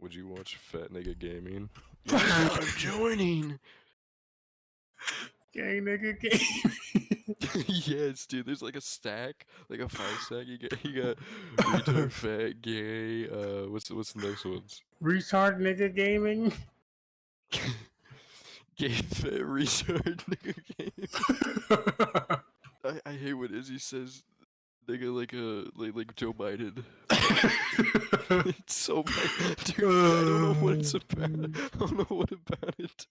Would you watch Fat Nigga Gaming? Yes, I'm joining! Gang nigga game. Yes, dude, there's like a stack, like a 5 stack. You got retard, fat, gay, what's the next ones? Retard nigga gaming. Gay, fat, retard, nigga game. I hate when Izzy says nigga like Joe Biden. It's so bad. Dude, I don't know what it's about. I don't know what about it.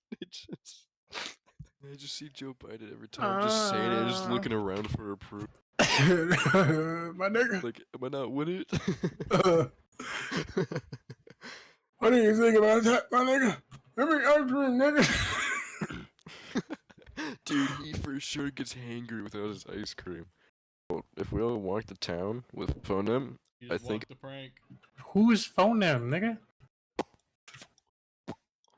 I just see Joe Biden every time, just saying it, just looking around for approval. My nigga. Like, am I not with it? What do you think about that, my nigga? Let me answer, nigga. Dude, he for sure gets hangry without his ice cream. Well, if we all walk to town with phone them, I think the prank. Who's phone them, nigga?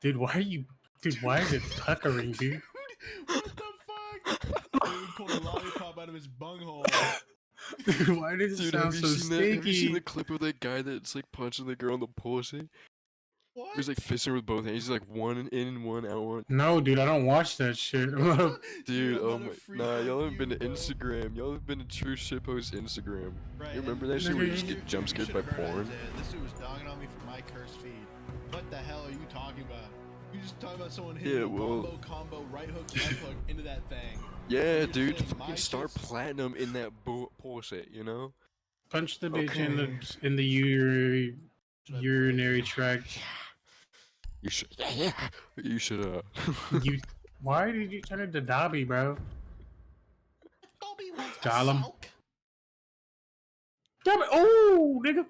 Dude, why are you? Dude, why is it puckering, dude? What the fuck? Dude pulled a lollipop out of his bunghole. Dude, why does it sound so sticky? Have you seen the clip of that guy that's like punching the girl in the pussy? What? He's like fisting with both hands. He's like one in, one out. One. No, dude, I don't watch that shit. Dude, I'm oh not a my, freak nah, like y'all have been to you, bro. Instagram. Y'all have been to True Shitpost Instagram. Right, You remember and- that shit where you just Nigga, get jump scared by should've heard porn? Isaiah. This dude was dogging on me for my cursed feed. What the hell are you talking about? You just talking about someone hitting Yeah, a well- combo, right hook, left hook into that thing. Yeah, You're dude, saying fucking my star shit's- platinum in that pussy, you know? Punch the bitch Okay. in the urinary tract. You should, yeah. You should, You. Why did you turn it to Dobby, bro? Dobby wants a Gollum. soak. Dobby. Oh, nigga.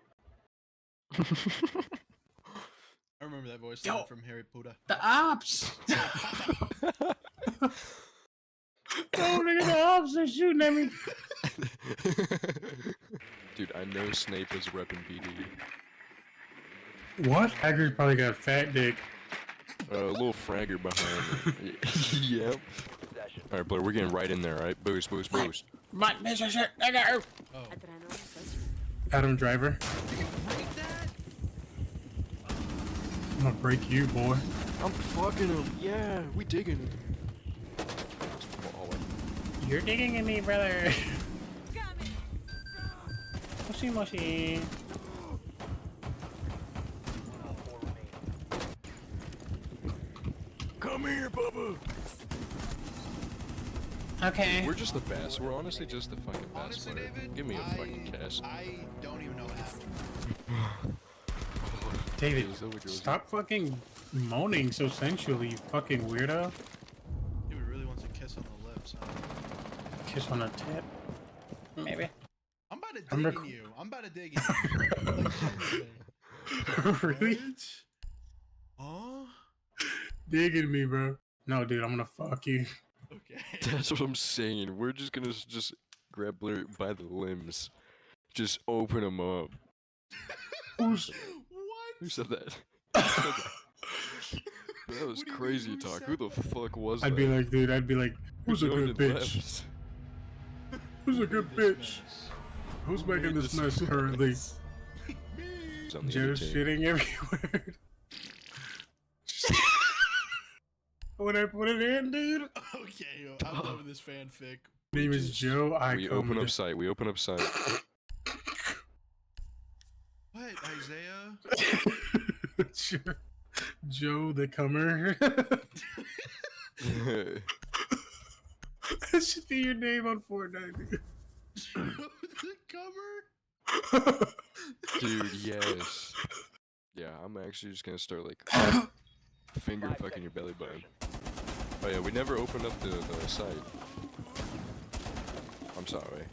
I remember that voice Yo. line from Harry Potter. The ops. Oh, nigga, the ops are shooting at me. Dude, I know Snape is repping BD. What? Hagrid's probably got a fat dick. A little fragger behind me. Yep. Alright, Blair, we're getting right in there, right? Boost, boost, boost. My Mr. Shit, nigga. Oh. Adam Driver. You can break that? I'm gonna break you, boy. I'm fucking him. Yeah, we digging him. You're digging at me, brother. Mushy, mushy. Come here, Bubba. Okay. We're just the best. We're honestly just the fucking best. Honestly, Blair. David, Give me a fucking kiss. I don't even know what happened. David, Is that what goes- stop fucking moaning so sensually, you fucking weirdo. David really wants a kiss on the lips, huh? Kiss on a tip. Maybe. I'm about to I'm dig rec- in you. I'm about to dig in you. Like, genuinely. Really? What? Huh? Digging me, bro. No, dude, I'm gonna fuck you. Okay. That's what I'm saying. We're just gonna just grab Blair by the limbs. Just open him up. Who's What? Who said that? That was What do you mean, crazy who talk. said Who the that? fuck was I'd that? be like, dude, I'd be like, who's a Who good joined bitch? left? Who's a Who good made this bitch? mess? Who's Who making made this mess currently? Me. It's on the Joe's team. shitting everywhere. When I put it in, dude. Okay, yo, I'm loving this fanfic. Name is just- Joe. I We open up sight. We open up sight. What, Isaiah? Joe the comer. That should be your name on Fortnite. dude. the cover? Dude, yes. Yeah, I'm actually just gonna start like finger fucking your belly button. Oh yeah, we never opened up the site. I'm sorry.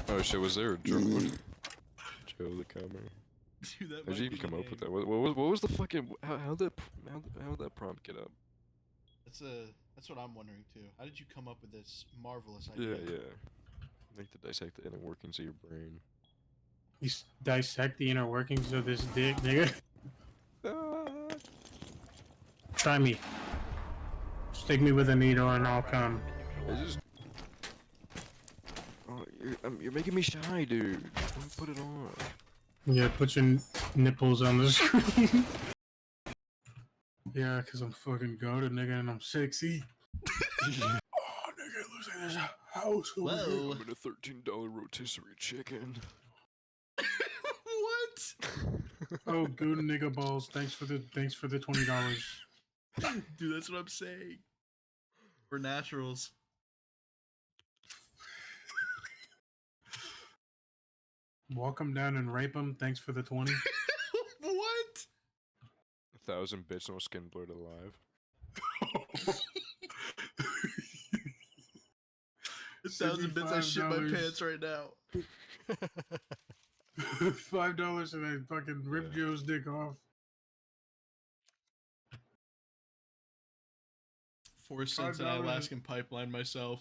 Oh shit, was there a drone? Joe the comer. Dude, that How'd might you even be come the up with name. that? What was the fucking how'd that prompt get up? That's what I'm wondering too. How did you come up with this marvelous Yeah, idea? yeah. Like to dissect the inner workings of your brain. You dissect the inner workings of this dick, nigga. Try me. Stick me with a needle and I'll come. I just. Oh, you're making me shy, dude. Let me put it on. Yeah, put your nipples on the screen. Yeah, cause I'm fucking goated, nigga, and I'm sexy. Oh, nigga, it looks like there's a house over here. Whoa. I'm in a $13 rotisserie chicken. What? Oh, good nigga balls. Thanks for the $20. Dude, that's what I'm saying. We're naturals. Walk them down and rape them. Thanks for the 20. What? 1,000 bits, no skin blurred alive. 1,000 bits. I shit my $75. pants right now. $5 and I fucking rip Yeah. Joe's dick off. 4 cents and $5. Alaskan pipeline myself.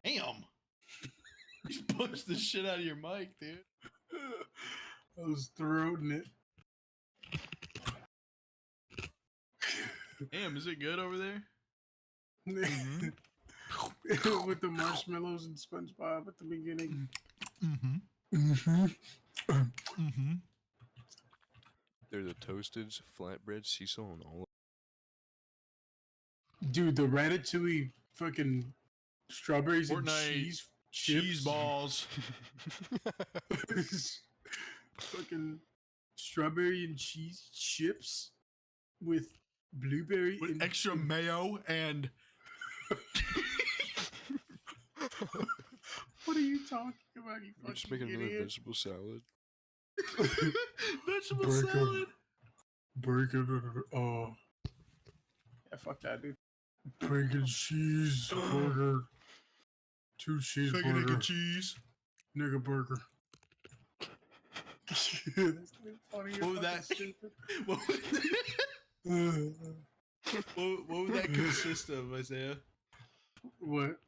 Damn. You punched the shit out of your mic, dude. I was throating it. Damn, is it good over there? With the marshmallows and SpongeBob at the beginning. Mm-hmm. Mm-hmm. There's a toasted flatbread, sea salt, and all. Dude, the ratatouille fucking strawberries and Fortnite cheese Cheese chips. balls. Fucking strawberry and cheese chips with blueberry With and extra mayo and... What are you talking about, you I'm just fucking making another idiot? vegetable salad. Vegetable Burger. salad. Burger, yeah, fuck that, dude. Bacon cheese burger. 2 cheeseburger. Bacon, egg, and cheese. Nigga burger. That's not funny. What would that... What would... what would that consist of, Isaiah? What?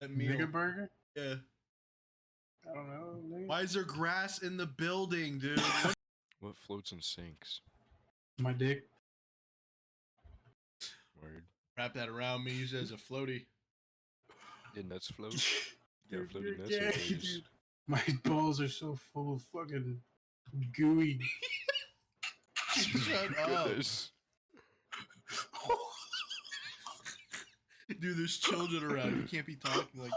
That meal. Nigga burger? Yeah. I don't know. Nigga. Why is there grass in the building, dude? What floats and sinks? My dick. Word. Wrap that around me. Use it as a floaty. Did nuts float? Yeah, Dude, floaty you're nuts gay, are days. dude. My balls are so full of fucking gooey. Shut up. Goodness. Dude, there's children around. You can't be talking like...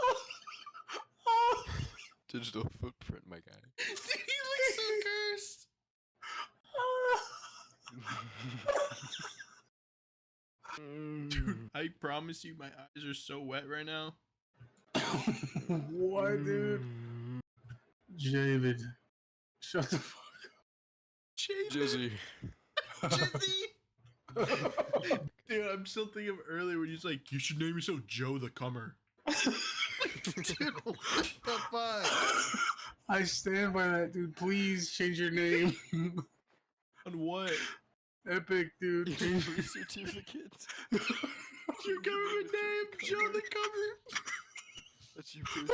Digital footprint, my guy. Dude, he looks so cursed. Dude, I promise you my eyes are so wet right now. What, dude? David. Shut the fuck Jizzy. Jizzy. Jizzy. Dude, I'm still thinking of earlier when he's like, you should name yourself Joe the Comer. Dude, what the fuck? I stand by that, dude. Please change your name. On what? Epic, dude. Change Free certificate. Your government name, Joe the Comer. That's you first.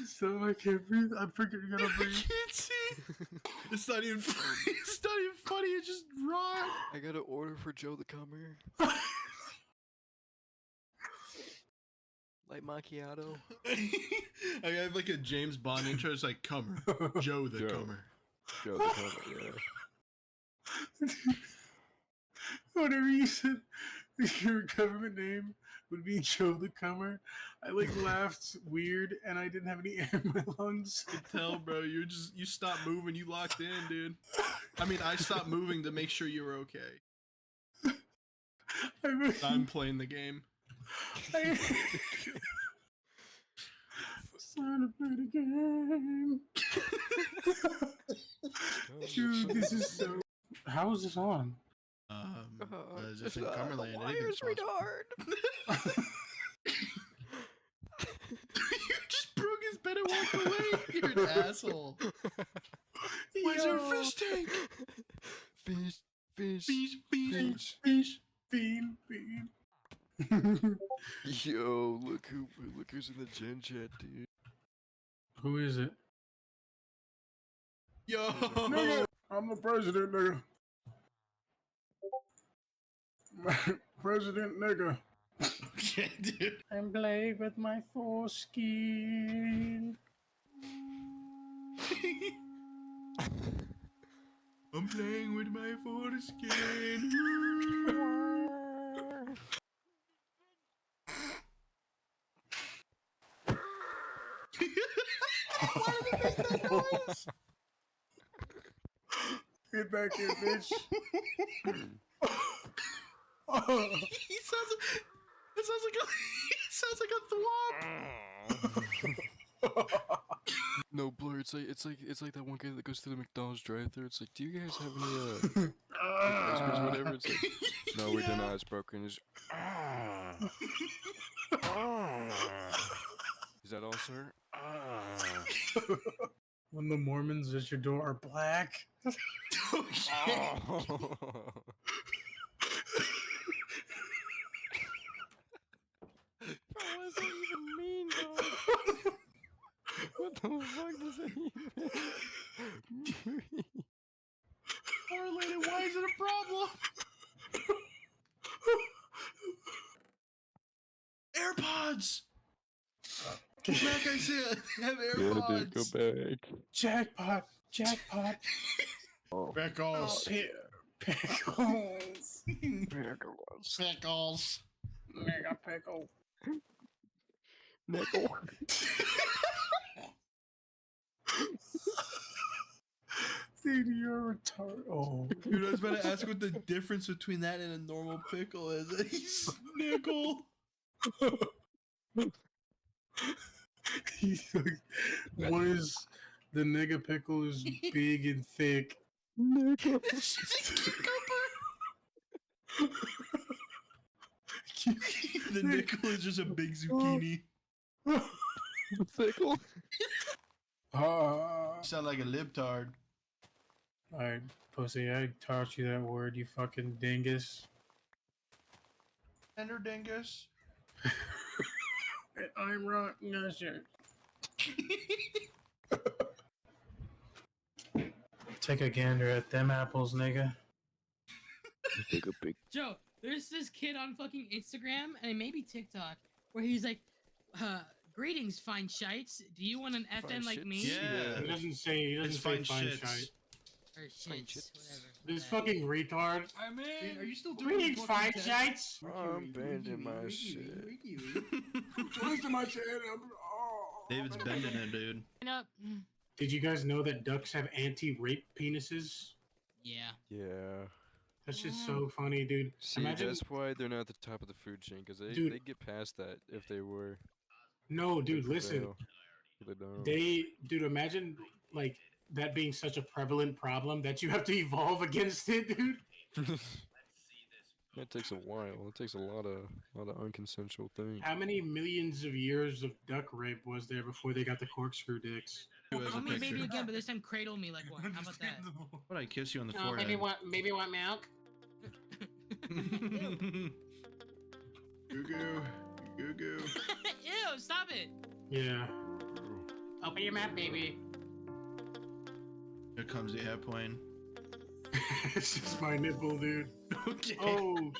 So I can't breathe. I forget you gotta I breathe. can't see. It's not even funny. It's not even funny. It's just wrong. I got an order for Joe the Comer. Light macchiato. I have like a James Bond intro. It's like Comer. Joe the Joe. Comer. Joe the Comer, yeah. Whatever you said, your government name would be Joe the Comer. I like laughed weird, and I didn't have any air in my lungs. I can tell, bro. You stopped moving. You locked in, dude. I mean, I stopped moving to make sure you were okay. I'm playing the game. Trying to play the game. Dude, this is so. How is this on? Is this in Cumberland? Wires retard. You just broke his bed and walked away. You're an asshole. Where's your fish tank? Fish, fish, Fish, fish, fish. fish. Bean, bean. Yo, look who's in the gen chat, dude. Who is it? Yo. Nigga, I'm the president, nigga. President nigga. Okay, dude. I'm playing with my foreskin. I'm playing with my foreskin. Why did it make that noise? Get back here, bitch. He sounds. It sounds like a. It sounds like a thwomp. No, Blur. It's like that one guy that goes to the McDonald's drive-thru. It's like, do you guys have any ice creams or whatever? It's like, no, we don't. It's broken. It's, is that all, sir? When the Mormons at your door are black. Okay. What does that even mean, dog? What the fuck does that even mean? Correlated, why is it a problem? AirPods! Like I said, they have AirPods. Go back. Jackpot. Jackpot. Pickles. Pickles. Pickles. Mega pickle. Nickel. Dude, you're retarded. Oh. Dude, I was about to ask what the difference between that and a normal pickle is. He's nickel. One is the nigga pickle is big and thick. Nickel. It's just a cucumber. The nickel is just a big zucchini. Pickle. You Sound like a libtard. Alright, pussy, I taught you that word, you fucking dingus. Ender dingus. And I'm rocking your shirt. Take a gander at them apples, nigga. Take a big. Joe, there's this kid on fucking Instagram and maybe TikTok where he's like, greetings, fine shites. Do you want an FN like shits? me? Yeah. He doesn't say It's fine fine shit. shits. Or Fine shits, shits. whatever. This whatever. fucking retard. I'm in. Are you still We need fine shites. I'm bending my shit. Twist my shit. Oh, David's bending it, dude. Line up. Did you guys know that ducks have anti-rape penises? Yeah. Yeah. That's just so funny, dude. See, Imagine- that's why they're not at the top of the food chain, because Dude. they get past that if they were. No, They dude, listen. prevail. They don't. Dude, imagine like that being such a prevalent problem that you have to evolve against it, dude. That takes a while. It takes a lot of unconsensual things. How many millions of years of duck rape was there before they got the corkscrew dicks? Who has a Call me baby picture? again, but this time cradle me like one. How about that? What I kiss you on the Oh, forehead? maybe want milk? Goo goo. Goo goo. Ew, stop it. Yeah. Open your mouth, baby. Here comes the airplane. It's just my nipple, dude. Okay. Oh,